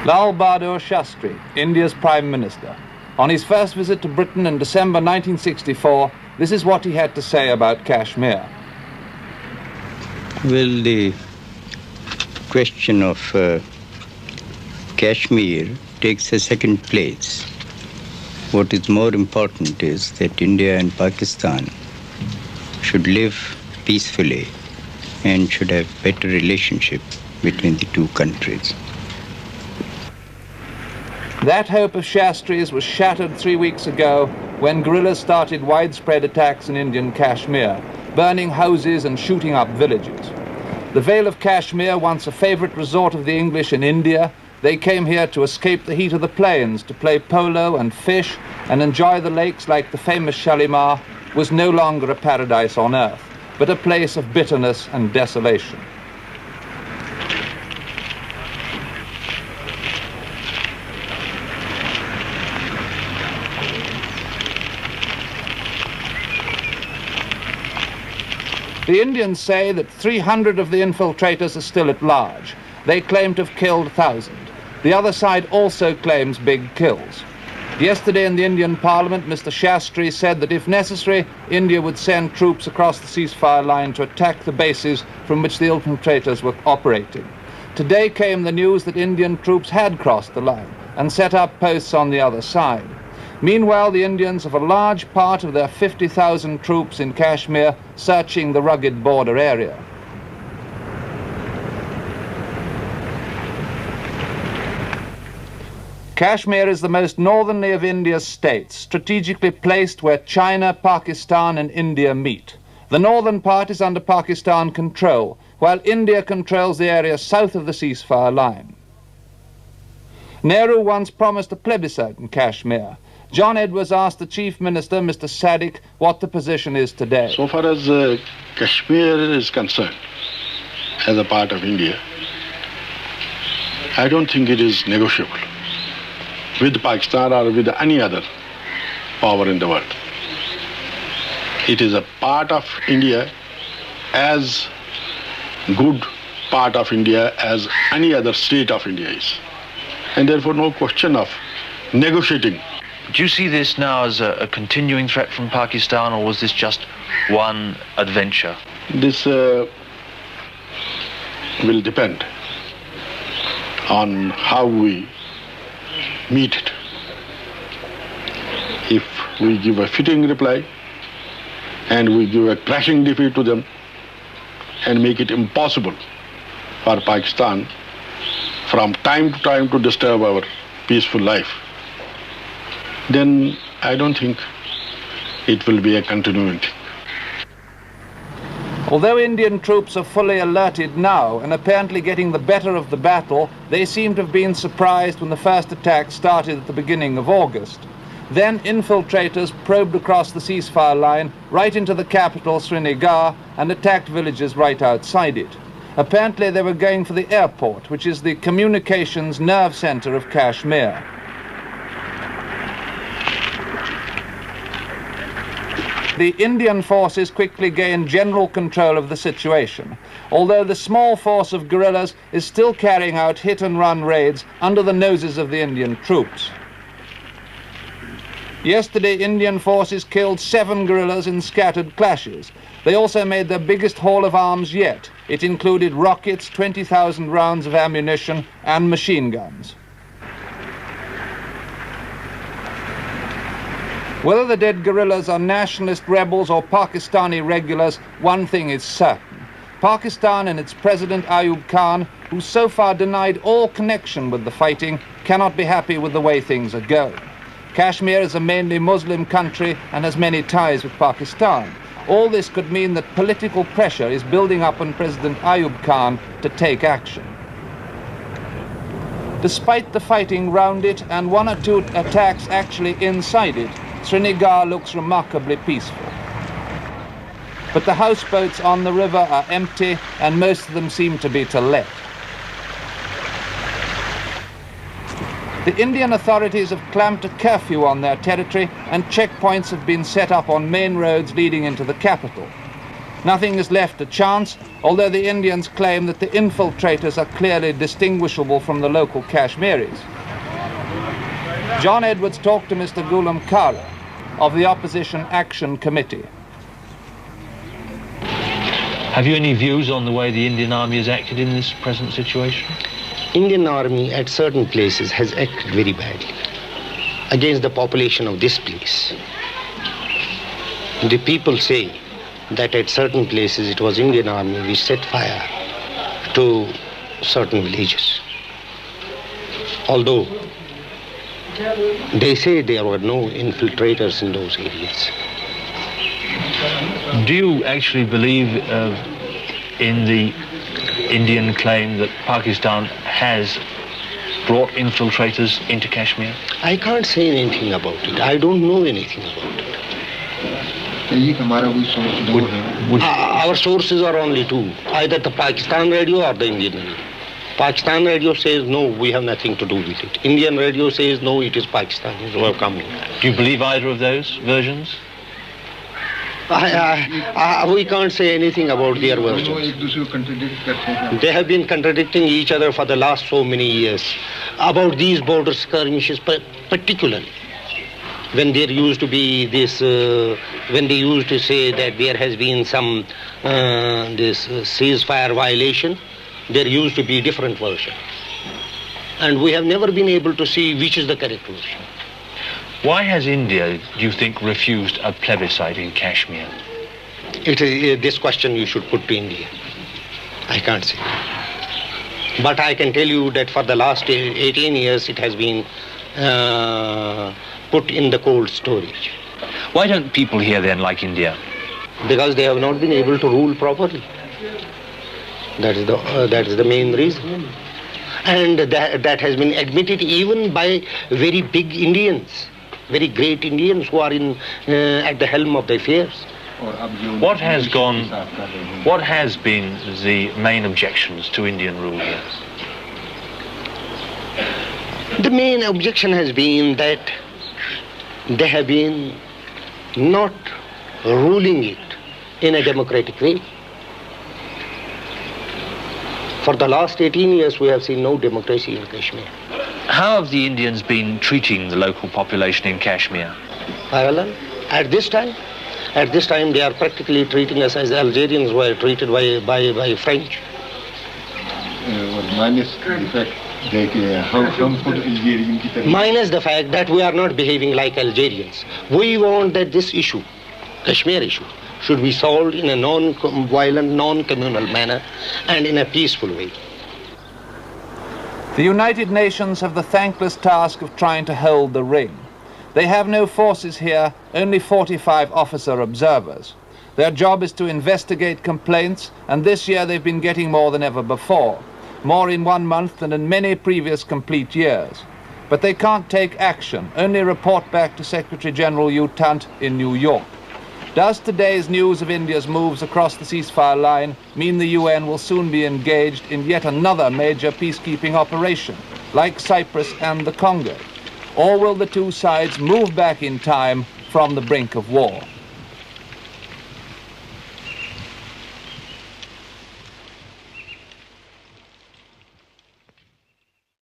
Lal Bahadur Shastri, India's Prime Minister. On his first visit to Britain in December 1964, this is what he had to say about Kashmir. Well, the question of Kashmir takes a second place. What is more important is that India and Pakistan should live peacefully and should have better relationship between the two countries. That hope of Shastri's was shattered 3 weeks ago when guerrillas started widespread attacks in Indian Kashmir, burning houses and shooting up villages. The Vale of Kashmir, once a favorite resort of the English in India, they came here to escape the heat of the plains, to play polo and fish and enjoy the lakes like the famous Shalimar, was no longer a paradise on earth, but a place of bitterness and desolation. The Indians say that 300 of the infiltrators are still at large. They claim to have killed 1,000. The other side also claims big kills. Yesterday in the Indian Parliament, Mr. Shastri said that if necessary, India would send troops across the ceasefire line to attack the bases from which the infiltrators were operating. Today came the news that Indian troops had crossed the line and set up posts on the other side. Meanwhile, the Indians have a large part of their 50,000 troops in Kashmir searching the rugged border area. Kashmir is the most northerly of India's states, strategically placed where China, Pakistan and India meet. The northern part is under Pakistan control, while India controls the area south of the ceasefire line. Nehru once promised a plebiscite in Kashmir. John Edwards asked the Chief Minister, Mr. Sadiq, what the position is today. So far as Kashmir is concerned, as a part of India, I don't think it is negotiable with Pakistan or with any other power in the world. It is a part of India, as good part of India as any other state of India is. And therefore no question of negotiating. Do you see this now as a continuing threat from Pakistan, or was this just one adventure? This will depend on how we meet it. If we give a fitting reply and we give a crashing defeat to them and make it impossible for Pakistan from time to time to disturb our peaceful life, then I don't think it will be a continuing thing. Although Indian troops are fully alerted now and apparently getting the better of the battle, they seem to have been surprised when the first attack started at the beginning of August. Then infiltrators probed across the ceasefire line right into the capital, Srinagar, and attacked villages right outside it. Apparently they were going for the airport, which is the communications nerve center of Kashmir. The Indian forces quickly gained general control of the situation, although the small force of guerrillas is still carrying out hit-and-run raids under the noses of the Indian troops. Yesterday, Indian forces killed 7 guerrillas in scattered clashes. They also made their biggest haul of arms yet. It included rockets, 20,000 rounds of ammunition, and machine guns. Whether the dead guerrillas are nationalist rebels or Pakistani regulars, one thing is certain. Pakistan and its President Ayub Khan, who so far denied all connection with the fighting, cannot be happy with the way things are going. Kashmir is a mainly Muslim country and has many ties with Pakistan. All this could mean that political pressure is building up on President Ayub Khan to take action. Despite the fighting round it and 1 or 2 attacks actually inside it, Srinagar looks remarkably peaceful. But the houseboats on the river are empty and most of them seem to be to let. The Indian authorities have clamped a curfew on their territory and checkpoints have been set up on main roads leading into the capital. Nothing is left to chance, although the Indians claim that the infiltrators are clearly distinguishable from the local Kashmiris. John Edwards talked to Mr. Ghulam Kara of the Opposition Action Committee. Have you any views on the way the Indian Army has acted in this present situation? Indian Army at certain places has acted very badly against the population of this place. The people say that at certain places it was Indian Army which set fire to certain villages. Although they say there were no infiltrators in those areas. Do you actually believe in the Indian claim that Pakistan has brought infiltrators into Kashmir? I can't say anything about it. I don't know anything about it. Our sources are only two, either the Pakistan radio or the Indian radio. Pakistan radio says no, we have nothing to do with it. Indian radio says no, it is Pakistanis who have come in. Do you believe either of those versions? We can't say anything about their versions. They have been contradicting each other for the last so many years about these border skirmishes particularly. When there used to be this, when they used to say that there has been some this ceasefire violation, there used to be different version. And we have never been able to see which is the correct version. Why has India, do you think, refused a plebiscite in Kashmir? This question you should put to India. I can't say. But I can tell you that for the last 18 years it has been put in the cold storage. Why don't people here then like India? Because they have not been able to rule properly. That is the main reason. And that has been admitted even by very big Indians, very great Indians who are at the helm of the affairs. What has been the main objections to Indian rule here? The main objection has been that they have been not ruling it in a democratic way. For the last 18 years, we have seen no democracy in Kashmir. How have the Indians been treating the local population in Kashmir? Well, at this time they are practically treating us as Algerians were treated by French. Minus the fact that how harmful Algerian people... Minus the fact that we are not behaving like Algerians. We want that this issue, Kashmir issue, should be solved in a non-violent, non-communal manner and in a peaceful way. The United Nations have the thankless task of trying to hold the ring. They have no forces here, only 45 officer observers. Their job is to investigate complaints, and this year they've been getting more than ever before. More in 1 month than in many previous complete years. But they can't take action, only report back to Secretary General U Tant in New York. Does today's news of India's moves across the ceasefire line mean the UN will soon be engaged in yet another major peacekeeping operation, like Cyprus and the Congo? Or will the two sides move back in time from the brink of war?